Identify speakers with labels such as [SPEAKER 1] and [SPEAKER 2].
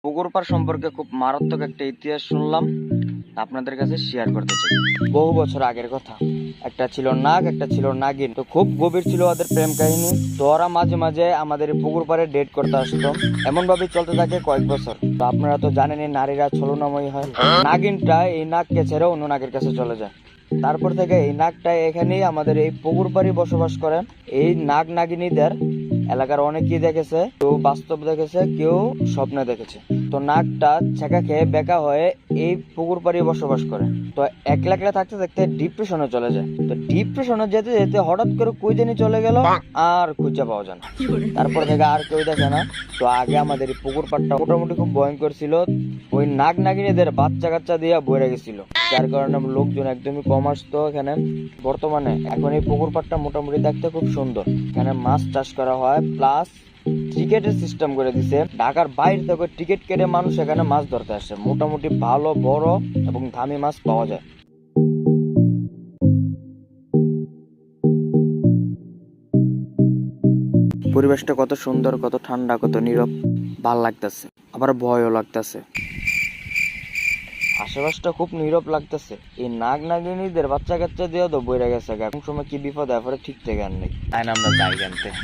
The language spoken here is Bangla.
[SPEAKER 1] পুকুর পাড় সম্পর্কে খুব মারাত্মক একটা ইতিহাস শুনলাম, আপনাদের কাছে শেয়ার করতে চাই। বহু বছর আগের কথা। একটা ছিল নাগ, একটা ছিল নাগিন। তো খুব গভীর ছিল ওদের প্রেম কাহিনী। তো ওরা মাঝে মাঝে আমাদের এই পুকুর পাড়ে ডেট করতে আসতো। এমন ভাবে চলতে থাকে কয়েক বছর। তো আপনারা তো জানেনই নারীরা ছলনাময়ী হয়। নাগিনটা এই নাগকে ছেড়ে অন্য নাগের কাছে চলে যায়। তারপর থেকে এই নাগটা এখানেই আমাদের এই পুকুর পাড়ে বসবাস করে। এই নাগ নাগিনীদের এলাকার অনেকেই দেখেছে, কেউ বাস্তব দেখেছে, কেউ স্বপ্নে দেখেছে। তো নাগটা ছেঁকা খেয়ে বেকা হয়ে এই পুকুর পাড়ে বসবাস করে। তো একলা একলা থাকতে থাকতে ডিপ্রেশনে চলে যায়। তো ডিপ্রেশনে যেতে যেতে হঠাৎ করে কই জানি চলে গেল, আর খুঁজে পাওয়া যায় না। তারপর থেকে আর কেউ দেখে না। তো আগে আমাদের এই পুকুর পাড়টা মোটামুটি খুব ভয়ঙ্কর ছিল। ওই নাগ নাগিনীদের বাচ্চা কাচ্চা দিয়ে বইরে গেছিল, যার কারণে লোকজন একদমই কম আসতো এখানে। বর্তমানে এখন এই পুকুর পাড়টা মোটামুটি দেখতে খুব সুন্দর। এখানে মাছ চাষ করা হয়, প্লাস টিকেটের সিস্টেম করে দিছে। ঢাকার বাইরে থেকে টিকিট কেটে মানুষ এখানে মাছ ধরতে আসে। মোটামুটি ভালো বড় এবং দামি মাছ পাওয়া যায়। পরিবেশটা কত সুন্দর, কত ঠান্ডা, কত নীরব, ভাল লাগতেছে, আবার ভয়ও লাগতেছে। আশেপাশটা খুব নীরব লাগতেছে। এই নাগ নাগিনীদের বাচ্চা কাচ্চা দিয়েও তো বইরা গেছে। কোন সময় কি বিপদ হয় ঠিক থেকে আর নেই। তাই না, আমরা যাই জানতে।